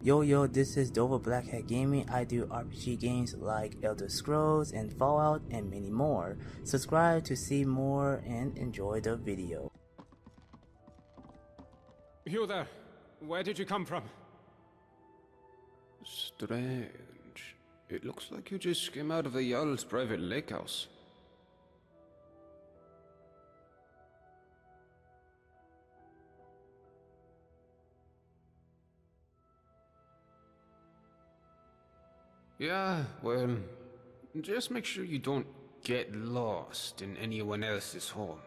Yo, this is Dova Blackhat Gaming. I do RPG games like Elder Scrolls and Fallout and many more. Subscribe to see more and enjoy the video. You there, where did you come from? Strange. It looks like you just came out of the Jarl's private lake house. Yeah, well, just make sure you don't get lost in anyone else's home.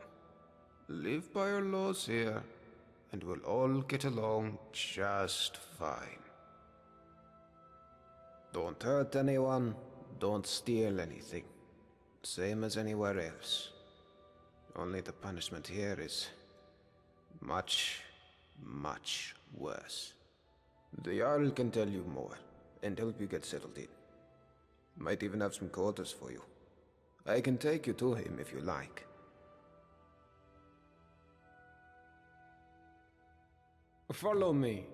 Live by our laws here, and we'll all get along just fine. Don't hurt anyone, don't steal anything. Same as anywhere else. Only the punishment here is much, much worse. The Jarl can tell you more, and help you get settled in. Might even have some quarters for you. I can take you to him if you like. Follow me.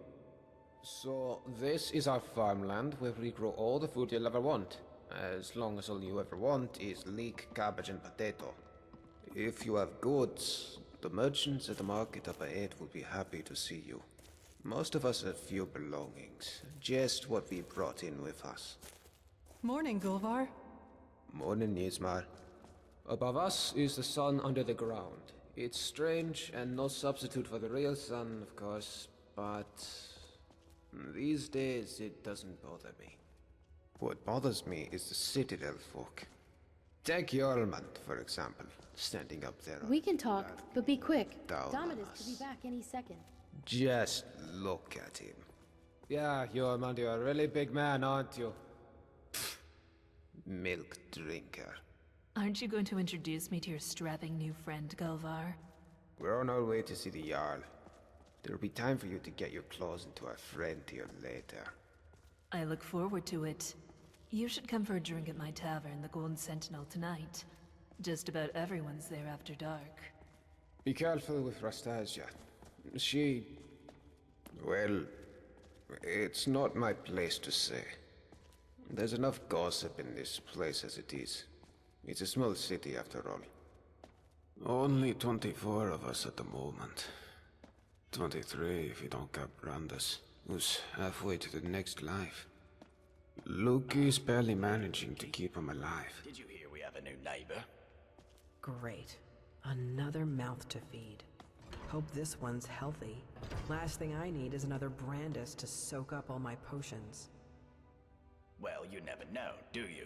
So, this is our farmland where we grow all the food you'll ever want. As long as all you ever want is leek, cabbage, and potato. If you have goods, the merchants at the market up ahead will be happy to see you. Most of us have few belongings, just what we brought in with us. Morning, Gulvar. Morning, Nismar. Above us is the sun under the ground. It's strange and no substitute for the real sun, of course, but these days it doesn't bother me. What bothers me is the Citadel folk. Take Jormund, for example, standing up there. We can talk, but be quick. Down Dominus could be back any second. Just look at him. Yeah, Jormund, you're a really big man, aren't you? Milk drinker. Aren't you going to introduce me to your strapping new friend, Gulvar? We're on our way to see the Jarl. There'll be time for you to get your claws into our friend here later. I look forward to it. You should come for a drink at my tavern, the Golden Sentinel, tonight. Just about everyone's there after dark. Be careful with Rastasia. Well, it's not my place to say. There's enough gossip in this place as it is. It's a small city after all. Only 24 of us at the moment. 23 if you don't count Brandis, who's halfway to the next life. Luke is barely managing to keep him alive. Did you hear we have a new neighbor? Great. Another mouth to feed. Hope this one's healthy. Last thing I need is another Brandis to soak up all my potions. Well, you never know, do you?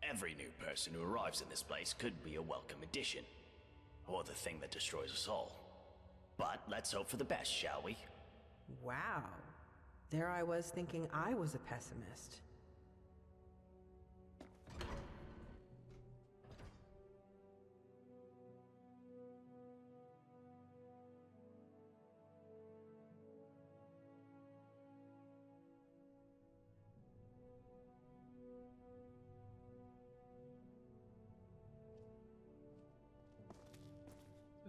Every new person who arrives in this place could be a welcome addition. Or the thing that destroys us all. But let's hope for the best, shall we? Wow. There I was thinking I was a pessimist.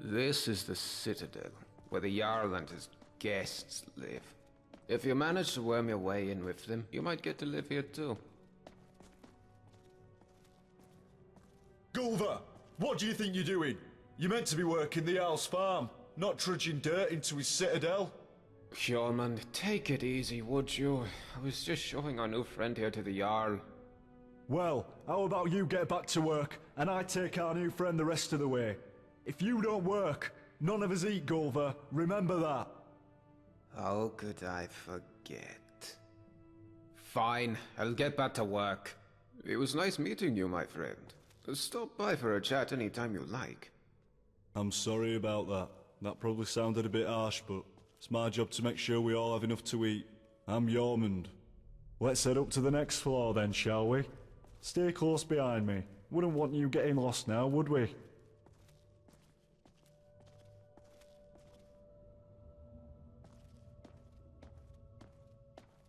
This is the Citadel, where the Jarl and his guests live. If you manage to worm your way in with them, you might get to live here too. Gulvar, what do you think you're doing? You're meant to be working the Jarl's farm, not trudging dirt into his citadel. Jormund, take it easy, would you? I was just showing our new friend here to the Jarl. Well, how about you get back to work, and I take our new friend the rest of the way? If you don't work, none of us eat, Gulvar. Remember that. How could I forget? Fine, I'll get back to work. It was nice meeting you, my friend. Stop by for a chat anytime you like. I'm sorry about that. That probably sounded a bit harsh, but it's my job to make sure we all have enough to eat. I'm Jormund. Let's head up to the next floor then, shall we? Stay close behind me. Wouldn't want you getting lost now, would we?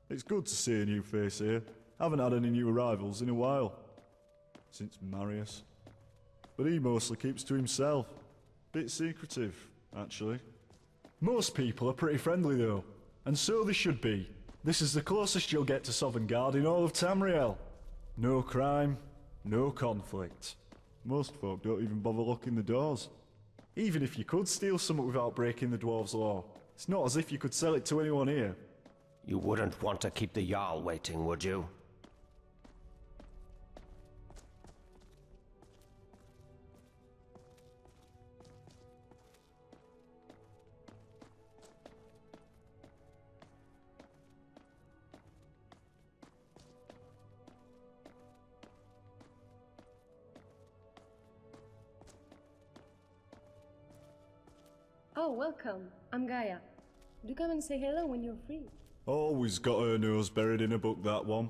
It's good to see a new face here. Haven't had any new arrivals in a while. Since Marius. But he mostly keeps to himself. Bit secretive, actually. Most people are pretty friendly though, and so they should be. This is the closest you'll get to Sovngarde in all of Tamriel. No crime, no conflict. Most folk don't even bother locking the doors. Even if you could steal something without breaking the dwarves' law, it's not as if you could sell it to anyone here. You wouldn't want to keep the Jarl waiting, would you? Oh, welcome. I'm Gaia. Do come and say hello when you're free. Always got her nose buried in a book, that one.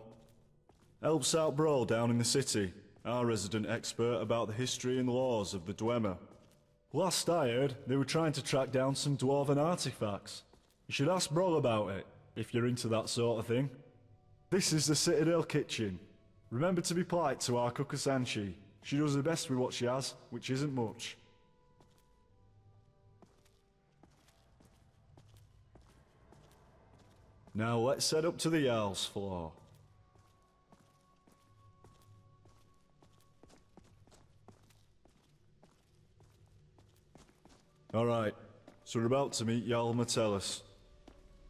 Helps out Brawl down in the city, our resident expert about the history and laws of the Dwemer. Last I heard, they were trying to track down some dwarven artifacts. You should ask Brawl about it, if you're into that sort of thing. This is the Citadel kitchen. Remember to be polite to our cook Asanshi. She does her best with what she has, which isn't much. Now let's head up to the Jarl's floor. Alright, so we're about to meet Jarl Metellus.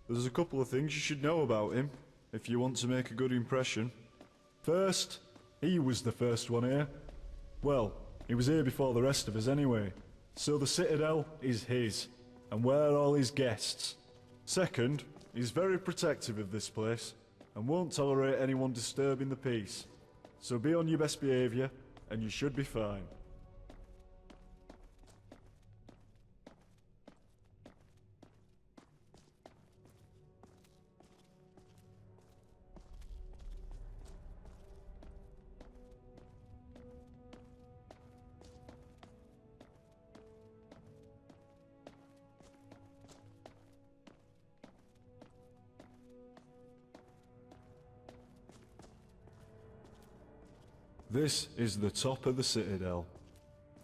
There's a couple of things you should know about him, if you want to make a good impression. First, he was the first one here. Well, he was here before the rest of us anyway. So the Citadel is his, and we're all his guests. Second, he's very protective of this place, and won't tolerate anyone disturbing the peace. So be on your best behaviour, and you should be fine. This is the top of the Citadel.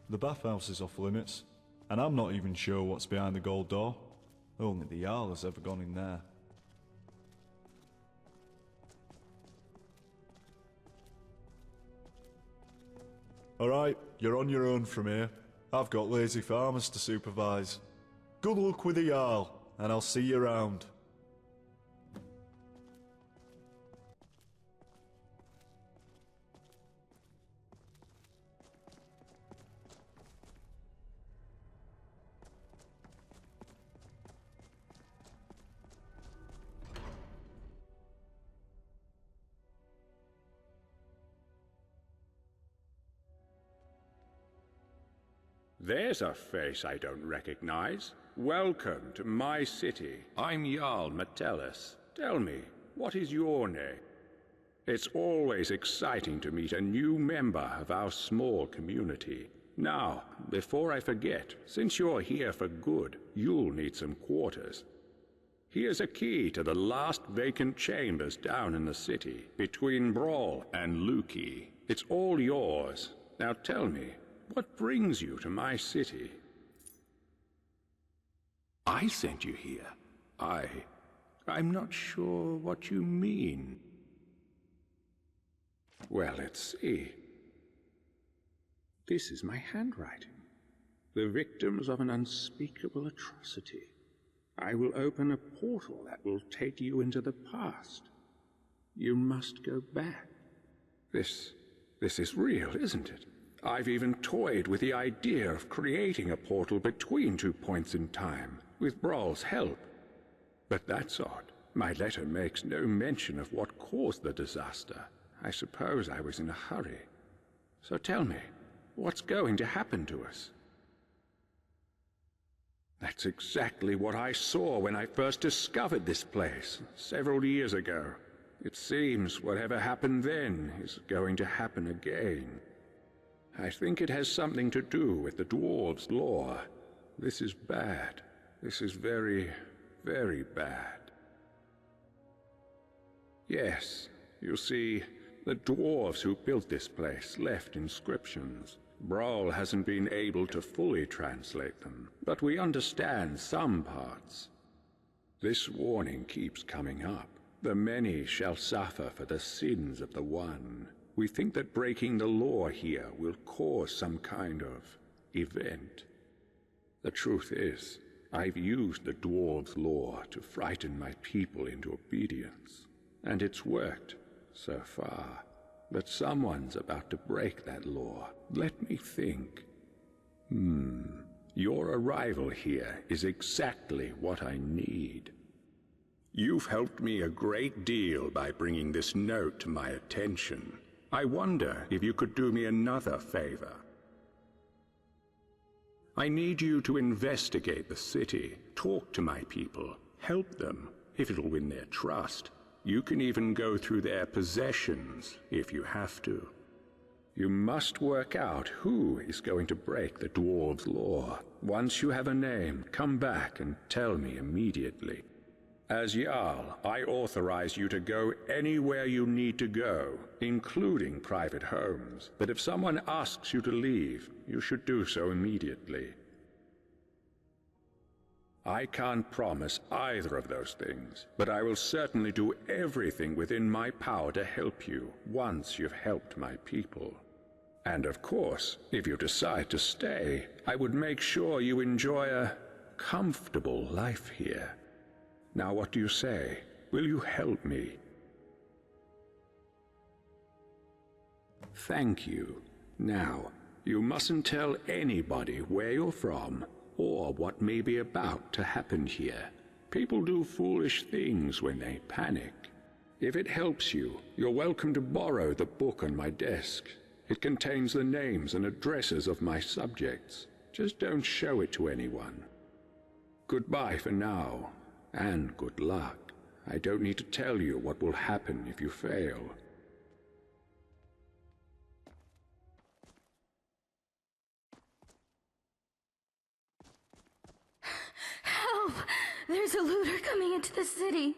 The bathhouse is off limits, and I'm not even sure what's behind the gold door. Only the Jarl has ever gone in there. Alright, you're on your own from here. I've got lazy farmers to supervise. Good luck with the Jarl, and I'll see you around. There's a face I don't recognize. Welcome to my city. I'm Jarl Metellus. Tell me, what is your name? It's always exciting to meet a new member of our small community. Now, before I forget, since you're here for good, you'll need some quarters. Here's a key to the last vacant chambers down in the city, between Brawl and Luki. It's all yours. Now tell me, what brings you to my city? I sent you here. I'm not sure what you mean. Well, let's see. This is my handwriting. The victims of an unspeakable atrocity. I will open a portal that will take you into the past. You must go back. This is real, isn't it? I've even toyed with the idea of creating a portal between 2 points in time, with Brawl's help. But that's odd. My letter makes no mention of what caused the disaster. I suppose I was in a hurry. So tell me, what's going to happen to us? That's exactly what I saw when I first discovered this place, several years ago. It seems whatever happened then is going to happen again. I think it has something to do with the dwarves' law. This is bad. This is very, very bad. Yes, you see, the dwarves who built this place left inscriptions. Brawl hasn't been able to fully translate them, but we understand some parts. This warning keeps coming up. The many shall suffer for the sins of the one. We think that breaking the law here will cause some kind of event. The truth is, I've used the dwarves' law to frighten my people into obedience, and it's worked so far. But someone's about to break that law. Let me think. Your arrival here is exactly what I need. You've helped me a great deal by bringing this note to my attention. I wonder if you could do me another favor. I need you to investigate the city, talk to my people, help them, if it'll win their trust. You can even go through their possessions, if you have to. You must work out who is going to break the dwarves' law. Once you have a name, come back and tell me immediately. As Jarl, I authorize you to go anywhere you need to go, including private homes. But if someone asks you to leave, you should do so immediately. I can't promise either of those things, but I will certainly do everything within my power to help you once you've helped my people. And of course, if you decide to stay, I would make sure you enjoy a comfortable life here. Now what do you say? Will you help me? Thank you. Now, you mustn't tell anybody where you're from, or what may be about to happen here. People do foolish things when they panic. If it helps you, you're welcome to borrow the book on my desk. It contains the names and addresses of my subjects. Just don't show it to anyone. Goodbye for now, and good luck. I don't need to tell you what will happen if you fail. Help! There's a looter coming into the city.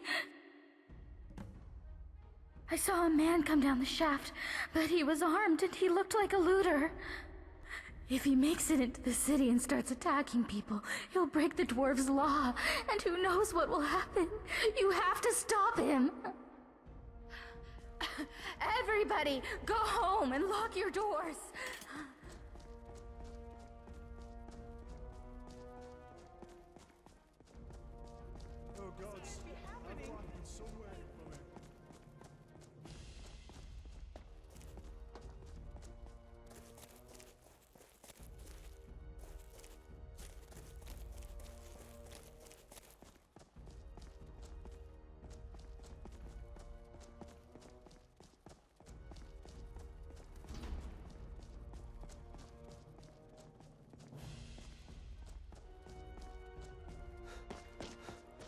I saw a man come down the shaft, but he was armed and he looked like a looter. If he makes it into the city and starts attacking people, he'll break the dwarves' law, and who knows what will happen. You have to stop him. Everybody, go home and lock your doors. Oh God, somewhere.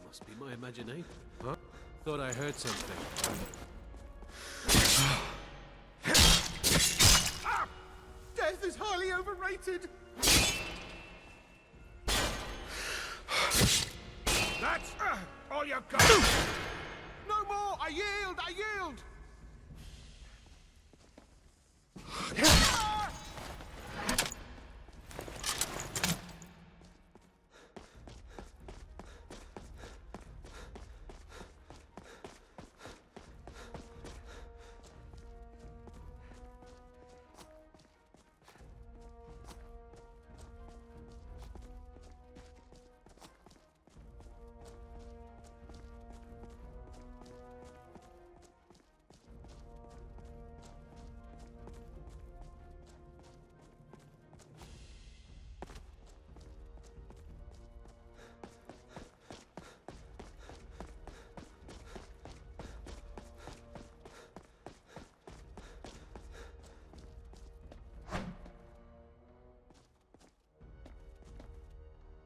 Must be my imagination. Huh? Thought I heard something. Death is highly overrated! That's all you got! No more! I yield! I yield!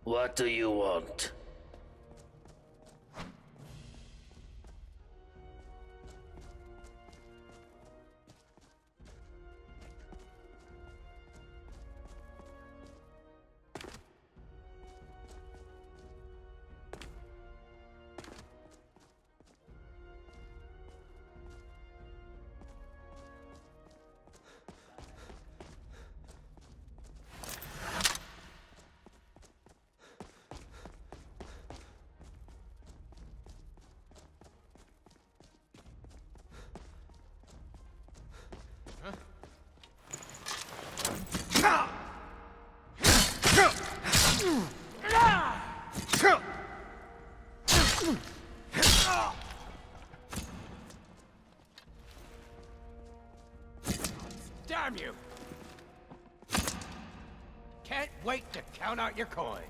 What do you want? Damn you! Can't wait to count out your coin.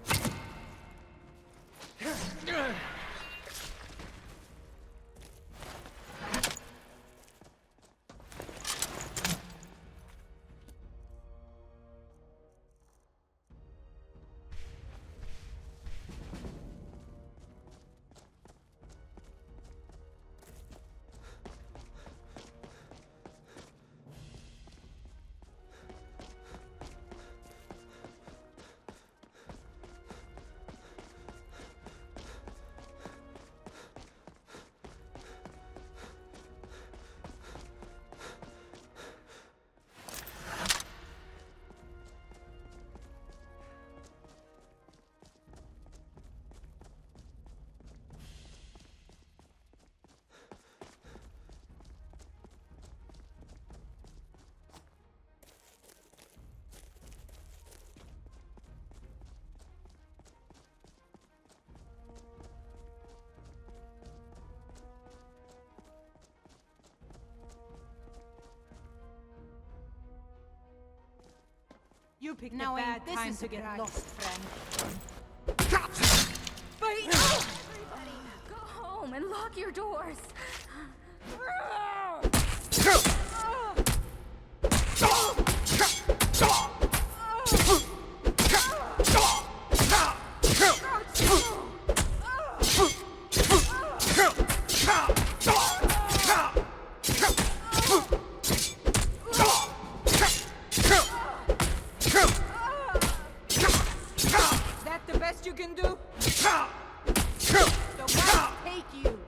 You picked Now a bad ain't this time a to get surprise? lost, friend. Everybody, go home and lock your doors. That the best you can do? The one take you.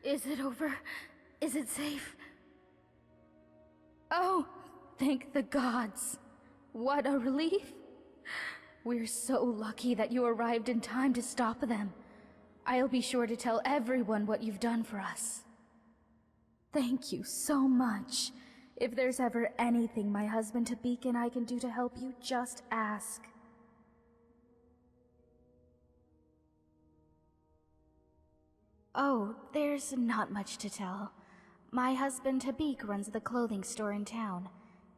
Is it over? Is it safe? Oh, thank the gods. What a relief. We're so lucky that you arrived in time to stop them. I'll be sure to tell everyone what you've done for us. Thank you so much. If there's ever anything my husband Tabik and I can do to help you, just ask. Oh, there's not much to tell. My husband Tabik runs the clothing store in town.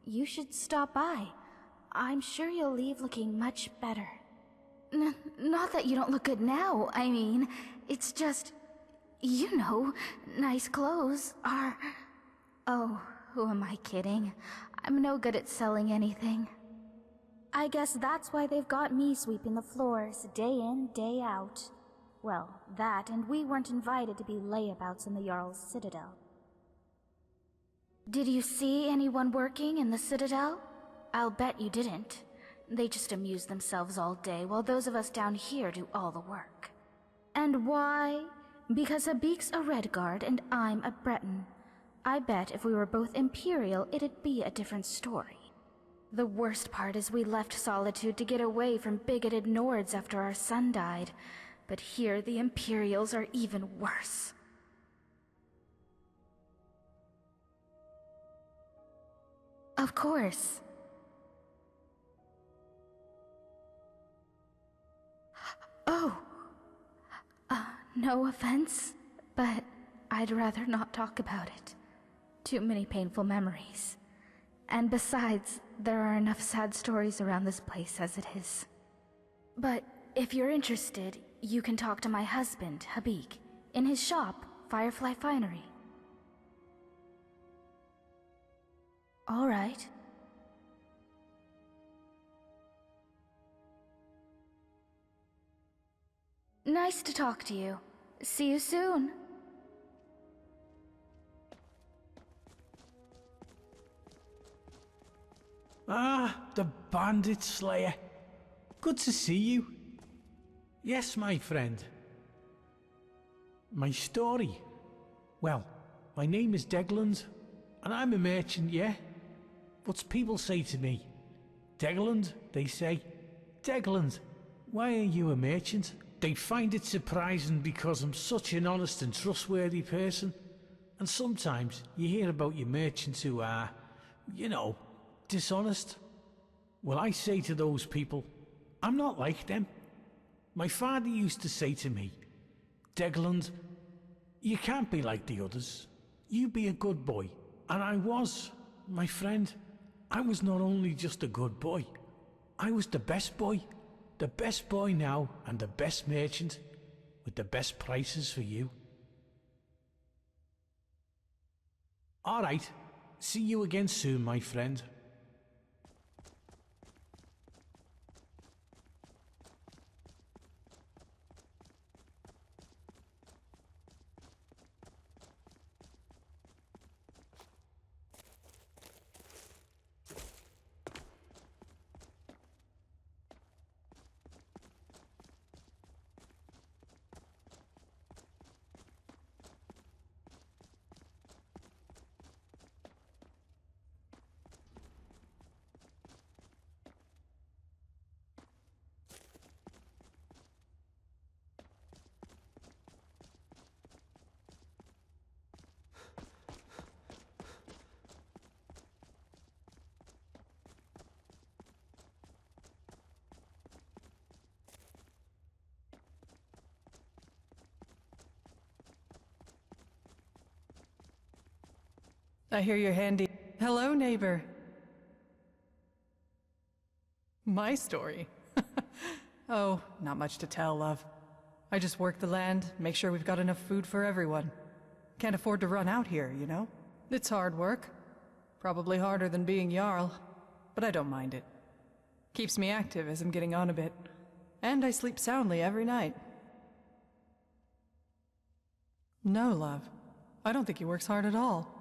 You should stop by. I'm sure you'll leave looking much better. Not that you don't look good now, I mean, it's just, you know, nice clothes are... Oh, who am I kidding? I'm no good at selling anything. I guess that's why they've got me sweeping the floors day in, day out. Well, that, and we weren't invited to be layabouts in the Jarl's Citadel. Did you see anyone working in the Citadel? I'll bet you didn't. They just amuse themselves all day while those of us down here do all the work. And why? Because Habik's a Redguard and I'm a Breton. I bet if we were both Imperial, it'd be a different story. The worst part is we left Solitude to get away from bigoted Nords after our son died. But here the Imperials are even worse. Of course. Oh. No offense, but I'd rather not talk about it. Too many painful memories. And besides, there are enough sad stories around this place as it is. But if you're interested, you can talk to my husband, Habik, in his shop, Firefly Finery. All right. Nice to talk to you. See you soon. Ah, the Bandit Slayer. Good to see you. Yes, my friend. My story. Well, my name is Degland, and I'm a merchant, yeah? But people say to me, Degland, they say, Degland, why are you a merchant? They find it surprising because I'm such an honest and trustworthy person. And sometimes you hear about your merchants who are, you know, dishonest. Well, I say to those people, I'm not like them. My father used to say to me, Degland, you can't be like the others. You be a good boy. And I was, my friend. I was not only just a good boy, I was the best boy. The best boy now and the best merchant with the best prices for you. All right, see you again soon, my friend. I hear you're handy. Hello, neighbor. My story? Oh, not much to tell, love. I just work the land, make sure we've got enough food for everyone. Can't afford to run out here, you know? It's hard work. Probably harder than being Jarl, but I don't mind it. Keeps me active as I'm getting on a bit. And I sleep soundly every night. No, love. I don't think he works hard at all.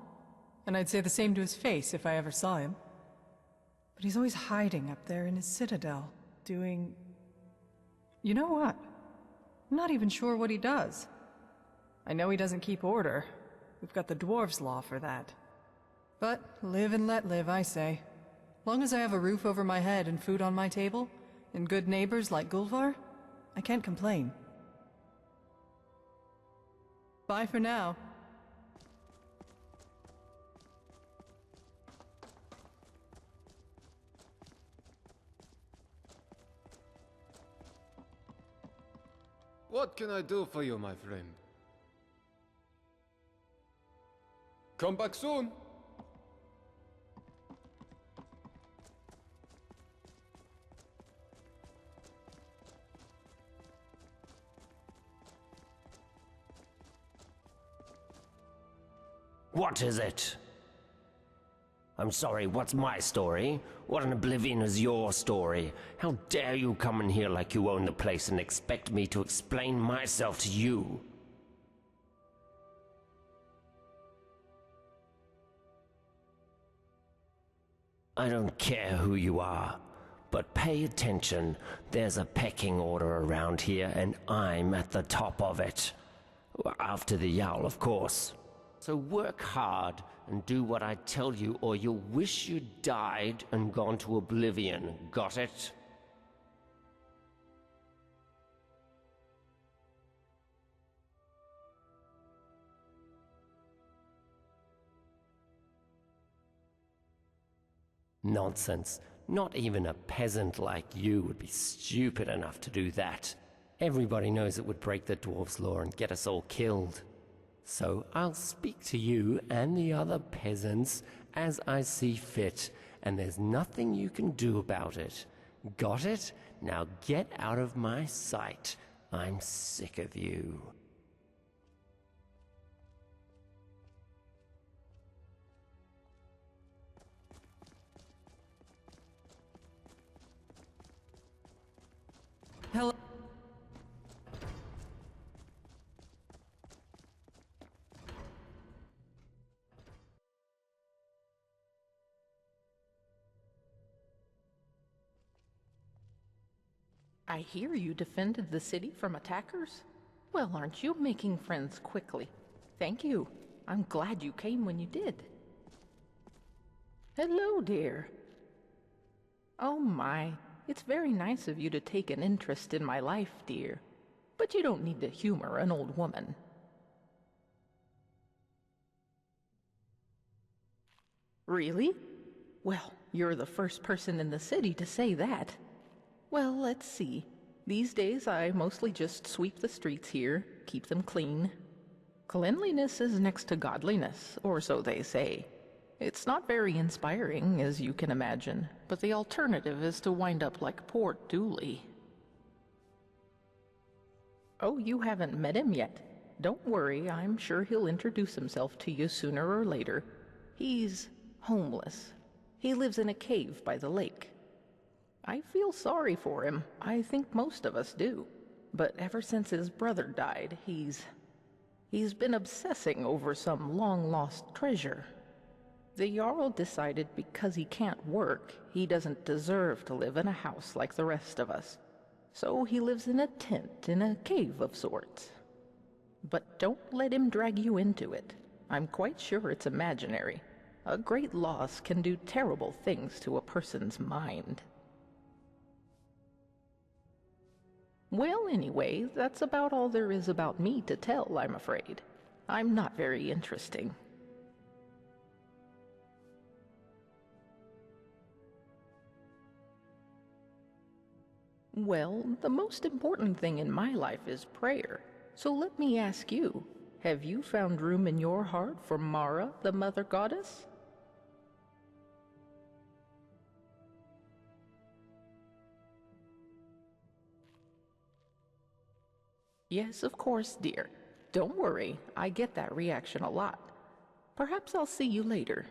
And I'd say the same to his face if I ever saw him. But he's always hiding up there in his citadel, doing... You know what? I'm not even sure what he does. I know he doesn't keep order. We've got the dwarves' law for that. But live and let live, I say. Long as I have a roof over my head and food on my table, and good neighbors like Gulvar, I can't complain. Bye for now. What can I do for you, my friend? Come back soon. What is it? I'm sorry, what's my story? What in oblivion is your story? How dare you come in here like you own the place and expect me to explain myself to you? I don't care who you are, but pay attention. There's a pecking order around here, and I'm at the top of it. After the Jarl, of course. So work hard and do what I tell you, or you'll wish you'd died and gone to oblivion. Got it? Nonsense. Not even a peasant like you would be stupid enough to do that. Everybody knows it would break the dwarves' law and get us all killed. So I'll speak to you and the other peasants as I see fit, and there's nothing you can do about it. Got it? Now get out of my sight. I'm sick of you. Hello. I hear you defended the city from attackers? Well, aren't you making friends quickly? Thank you. I'm glad you came when you did. Hello, dear. Oh my, it's very nice of you to take an interest in my life, dear. But you don't need to humor an old woman. Really? Well, you're the first person in the city to say that. Well, let's see. These days I mostly just sweep the streets here, keep them clean. Cleanliness is next to godliness, or so they say. It's not very inspiring, as you can imagine, but the alternative is to wind up like poor Dooley. Oh, you haven't met him yet? Don't worry, I'm sure he'll introduce himself to you sooner or later. He's homeless. He lives in a cave by the lake. I feel sorry for him. I think most of us do. But ever since his brother died, he's been obsessing over some long-lost treasure. The Jarl decided because he can't work, he doesn't deserve to live in a house like the rest of us. So he lives in a tent in a cave of sorts. But don't let him drag you into it. I'm quite sure it's imaginary. A great loss can do terrible things to a person's mind. Well, anyway, that's about all there is about me to tell, I'm afraid. I'm not very interesting. Well, the most important thing in my life is prayer. So let me ask you, have you found room in your heart for Mara, the Mother Goddess? Yes, of course, dear. Don't worry, I get that reaction a lot. Perhaps I'll see you later.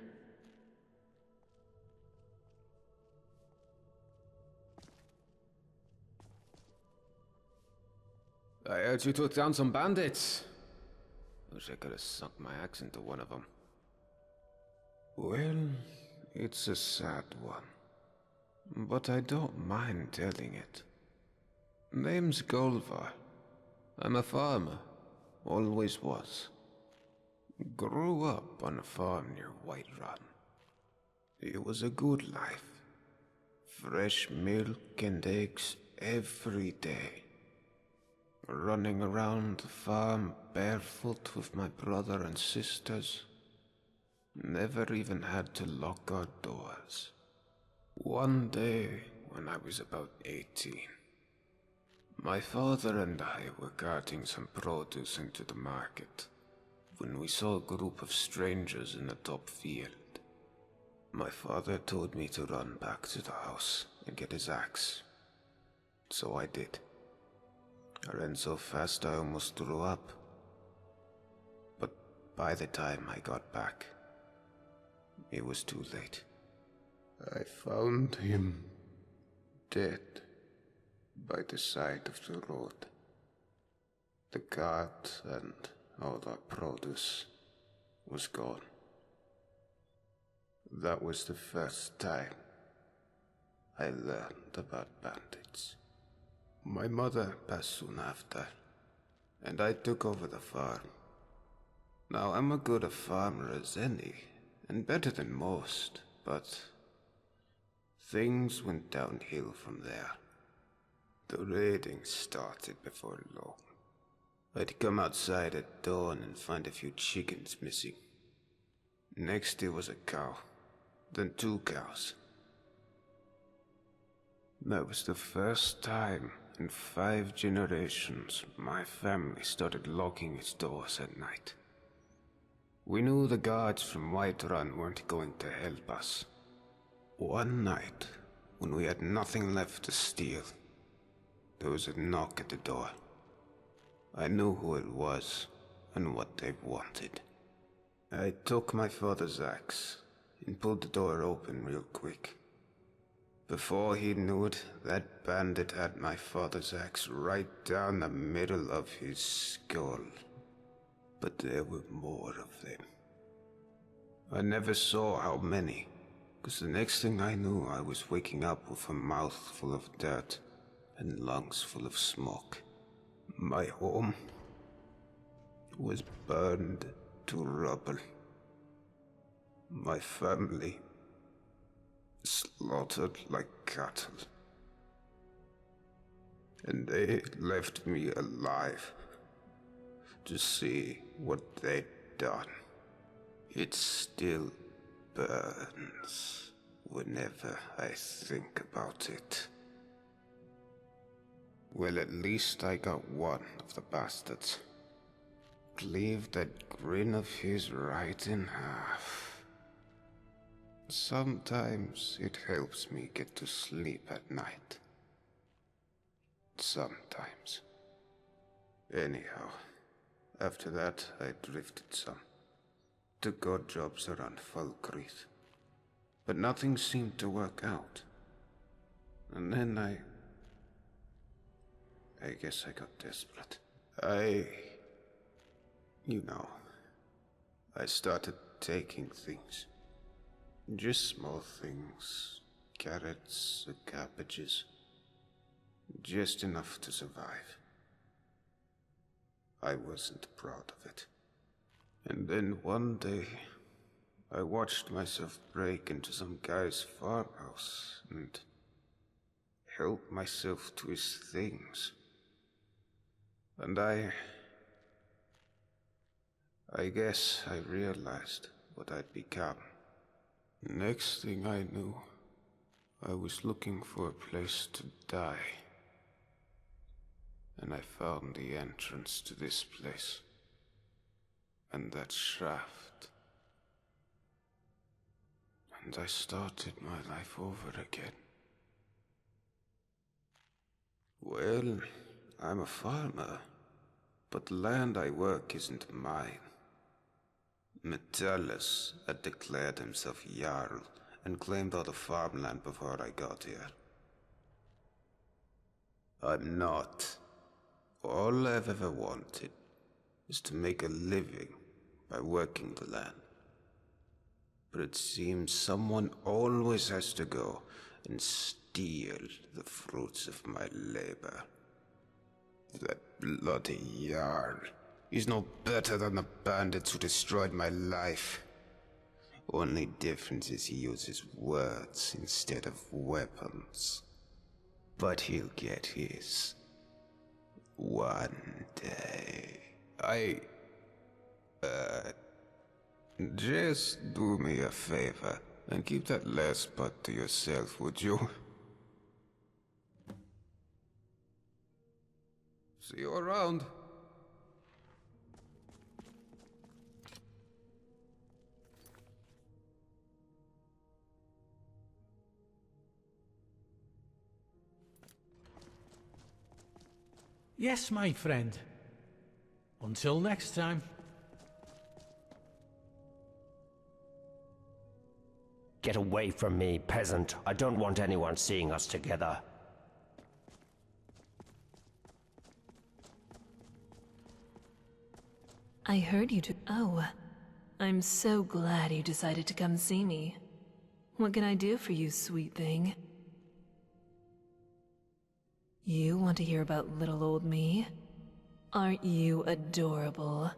I heard you took down some bandits. Wish I could have sunk my axe into one of them. Well, it's a sad one. But I don't mind telling it. Name's Golvar. I'm a farmer. Always was. Grew up on a farm near Whiterun. It was a good life. Fresh milk and eggs every day. Running around the farm barefoot with my brother and sisters. Never even had to lock our doors. One day, when I was about 18, my father and I were carting some produce into the market when we saw a group of strangers in the top field. My father told me to run back to the house and get his axe. So I did. I ran so fast I almost threw up. But by the time I got back, it was too late. I found him dead by the side of the road. The cart and all our produce was gone. That was the first time I learned about bandits. My mother passed soon after, and I took over the farm. Now, I'm as good a farmer as any, and better than most, but things went downhill from there. The raiding started before long. I'd come outside at dawn and find a few chickens missing. Next it was a cow, then 2 cows. That was the first time in 5 generations my family started locking its doors at night. We knew the guards from Whiterun weren't going to help us. One night, when we had nothing left to steal, there was a knock at the door. I knew who it was and what they wanted. I took my father's axe and pulled the door open real quick. Before he knew it, that bandit had my father's axe right down the middle of his skull. But there were more of them. I never saw how many, because the next thing I knew I was waking up with a mouth full of dirt and lungs full of smoke. My home was burned to rubble. My family slaughtered like cattle. And they left me alive to see what they'd done. It still burns whenever I think about it. Well, at least I got one of the bastards. Cleaved that grin of his right in half. Sometimes it helps me get to sleep at night. Sometimes. Anyhow, after that I drifted some. Took odd jobs around Falkreath. But nothing seemed to work out. And then I guess I got desperate. I started taking things. Just small things. Carrots, cabbages. Just enough to survive. I wasn't proud of it. And then one day, I watched myself break into some guy's farmhouse and help myself to his things. And I guess I realized what I'd become. Next thing I knew, I was looking for a place to die. And I found the entrance to this place. And that shaft. And I started my life over again. Well, I'm a farmer, but the land I work isn't mine. Metellus had declared himself Jarl and claimed all the farmland before I got here. I'm not. All I've ever wanted is to make a living by working the land. But it seems someone always has to go and steal the fruits of my labor. That bloody Jarl. He's no better than the bandits who destroyed my life. Only difference is he uses words instead of weapons. But he'll get his. One day. Just do me a favor and keep that last part to yourself, would you? See you around. Yes, my friend. Until next time. Get away from me, peasant. I don't want anyone seeing us together. I heard you Oh, I'm so glad you decided to come see me. What can I do for you, sweet thing? You want to hear about little old me? Aren't you adorable?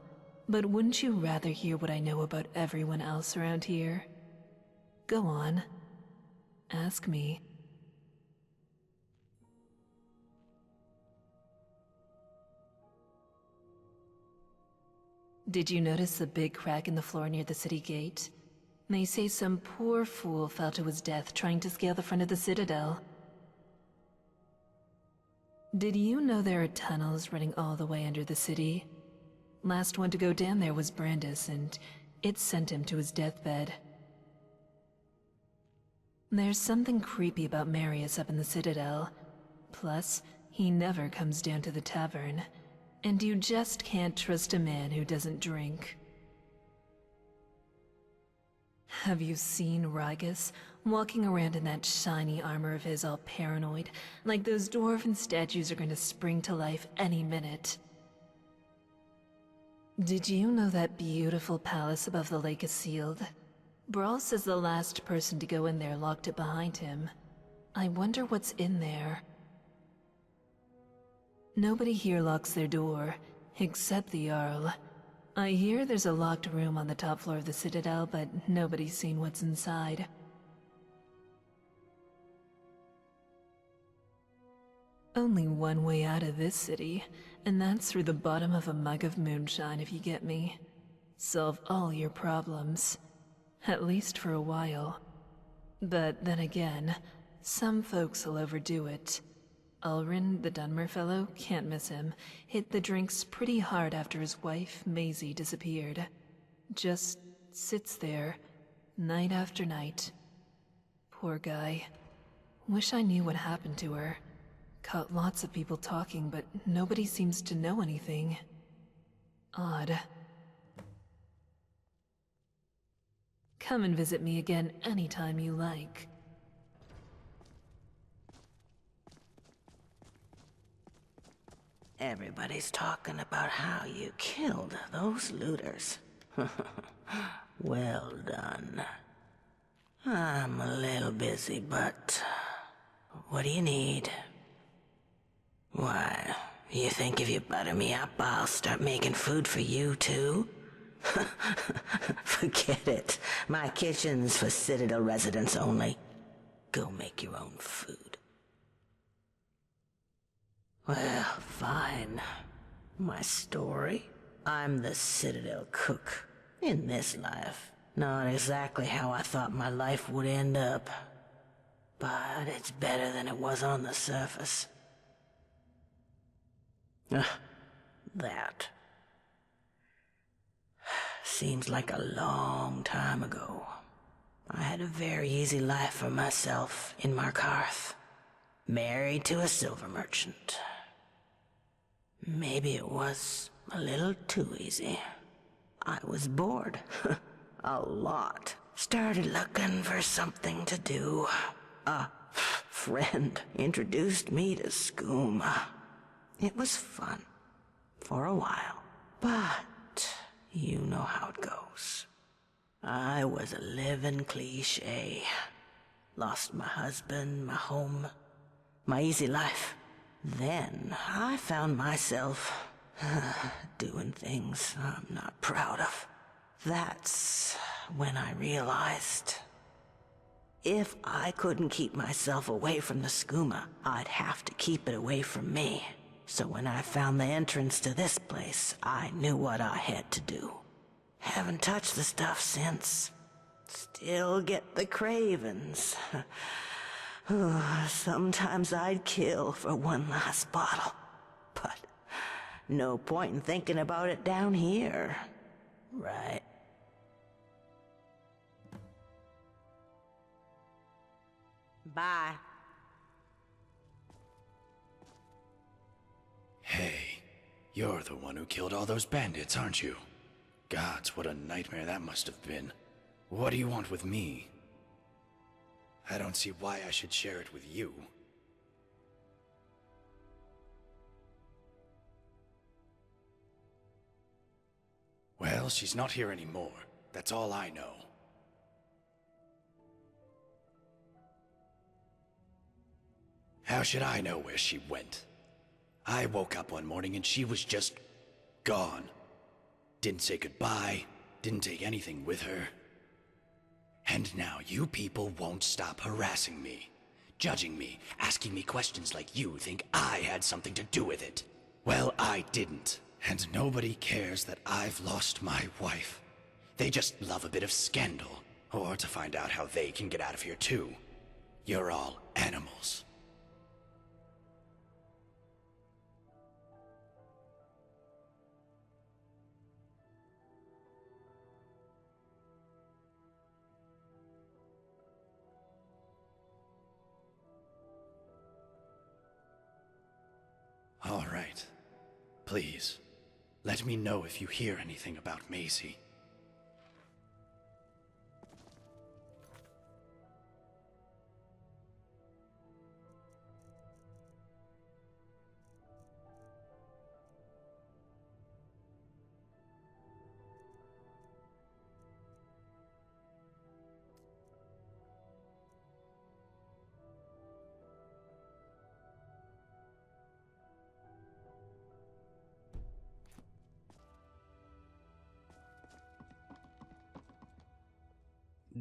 But wouldn't you rather hear what I know about everyone else around here? Go on. Ask me. Did you notice the big crack in the floor near the city gate? They say some poor fool fell to his death trying to scale the front of the citadel. Did you know there are tunnels running all the way under the city? Last one to go down there was Brandis, and it sent him to his deathbed. There's something creepy about Marius up in the citadel. Plus, he never comes down to the tavern. And you just can't trust a man who doesn't drink. Have you seen Ragus walking around in that shiny armor of his, all paranoid, like those dwarven statues are going to spring to life any minute? Did you know that beautiful palace above the lake is sealed? Brawl says the last person to go in there locked it behind him. I wonder what's in there. Nobody here locks their door, except the Jarl. I hear there's a locked room on the top floor of the Citadel, but nobody's seen what's inside. Only one way out of this city, and that's through the bottom of a mug of moonshine, if you get me. Solve all your problems. At least for a while. But then again, some folks will overdo it. Ulrin, the Dunmer fellow, can't miss him, hit the drinks pretty hard after his wife, Maisie, disappeared. Just sits there, night after night. Poor guy. Wish I knew what happened to her. Caught lots of people talking, but nobody seems to know anything. Odd. Come and visit me again anytime you like. Everybody's talking about how you killed those looters. Well done. I'm a little busy, but what do you need? Why, you think if you butter me up, I'll start making food for you too? Forget it. My kitchen's for Citadel residents only. Go make your own food. Well, fine. My story? I'm the Citadel cook. In this life. Not exactly how I thought my life would end up. But it's better than it was on the surface. That. Seems like a long time ago. I had a very easy life for myself in Markarth. Married to a silver merchant. Maybe it was a little too easy. I was bored. A lot. Started looking for something to do. A friend introduced me to skooma. It was fun. For a while. But you know how it goes. I was a living cliché. Lost my husband, my home, my easy life. Then I found myself doing things I'm not proud of. That's when I realized if I couldn't keep myself away from the skooma, I'd have to keep it away from me. So when I found the entrance to this place, I knew what I had to do. Haven't touched the stuff since. Still get the cravings. Sometimes I'd kill for one last bottle. But no point in thinking about it down here. Right. Bye. Hey, you're the one who killed all those bandits, aren't you? Gods, what a nightmare that must have been. What do you want with me? I don't see why I should share it with you. Well, she's not here anymore. That's all I know. How should I know where she went? I woke up one morning and she was just gone. Didn't say goodbye, didn't take anything with her. And now you people won't stop harassing me, judging me, asking me questions like you think I had something to do with it. Well, I didn't. And nobody cares that I've lost my wife. They just love a bit of scandal, or to find out how they can get out of here too. You're all animals. All right. Please, let me know if you hear anything about Maisie.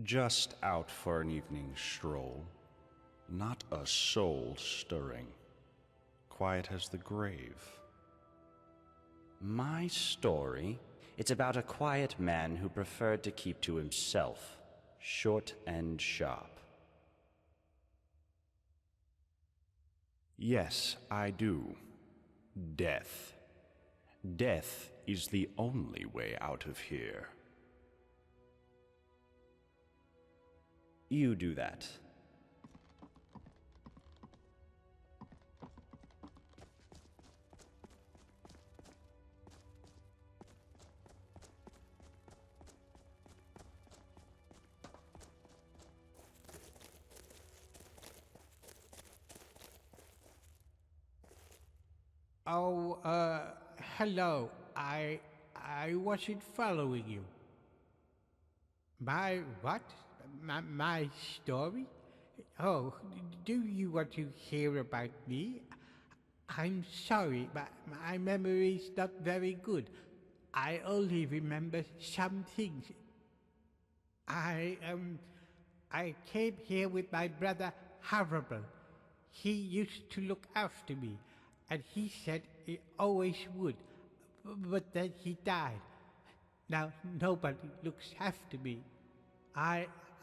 Just out for an evening stroll. Not a soul stirring. Quiet as the grave. My story? It's about a quiet man who preferred to keep to himself. Short and sharp. Yes, I do. Death. Death is the only way out of here. You do that. Oh, hello. I wasn't following you. My what? My story? Oh, do you want to hear about me? I'm sorry, but my memory's not very good. I only remember some things. I came here with my brother Horrible. He used to look after me, and he said he always would, but then he died. Now nobody looks after me.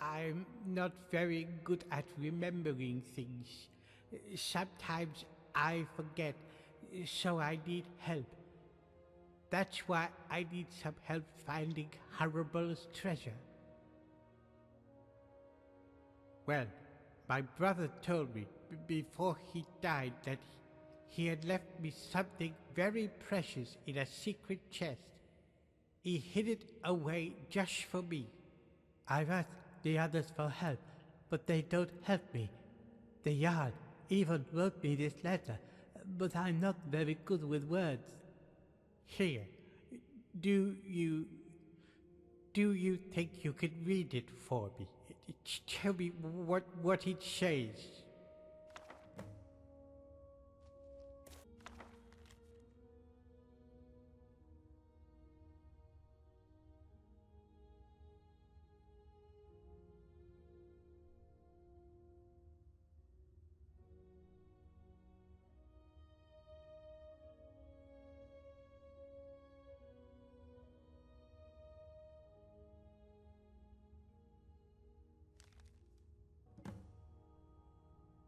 I'm not very good at remembering things. Sometimes I forget, so I need help. That's why I need some help finding Horrible's treasure. Well, my brother told me before he died that he had left me something very precious in a secret chest. He hid it away just for me. I've asked the others for help, but they don't help me. The Yard even wrote me this letter, but I'm not very good with words. Here, do you think you could read it for me? Tell me what it says.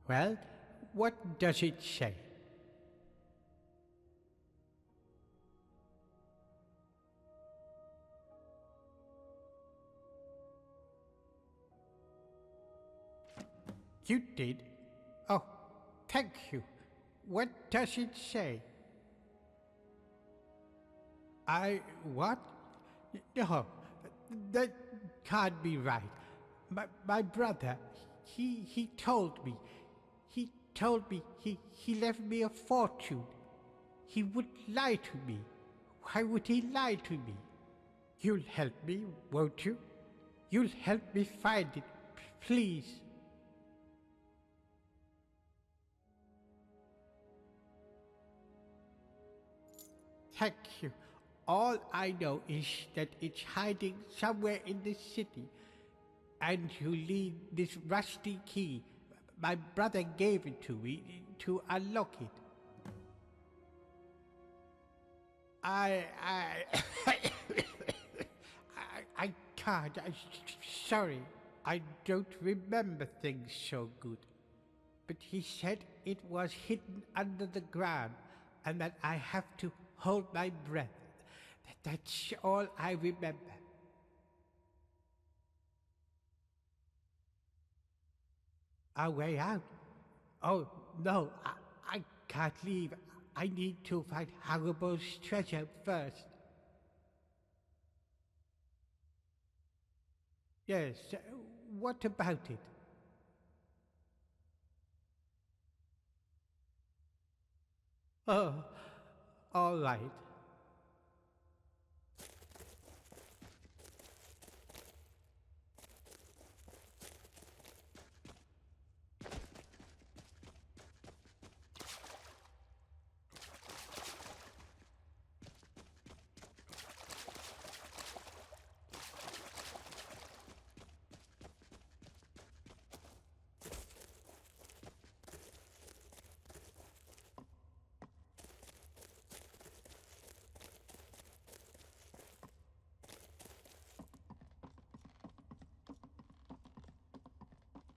Well, what does it say? You did? Oh, thank you. What does it say? What? No, that can't be right. My brother, he told me. He told me he left me a fortune. He would lie to me. Why would he lie to me? You'll help me, won't you? You'll help me find it, please. Thank you. All I know is that it's hiding somewhere in the city, and you need this rusty key. My brother gave it to me to unlock it. I can't. Sorry. I don't remember things so good. But he said it was hidden under the ground and that I have to hold my breath. That's all I remember. Our way out? Oh, no, I can't leave. I need to find Horrible's treasure first. Yes, what about it? Oh, all right.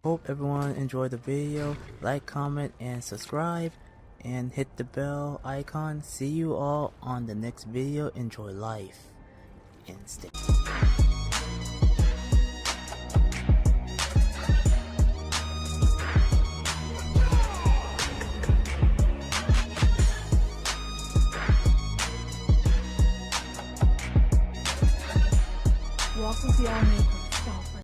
Hope everyone enjoyed the video. Like, comment, and subscribe. And hit the bell icon. See you all on the next video. Enjoy life. And stay. Walk with the army.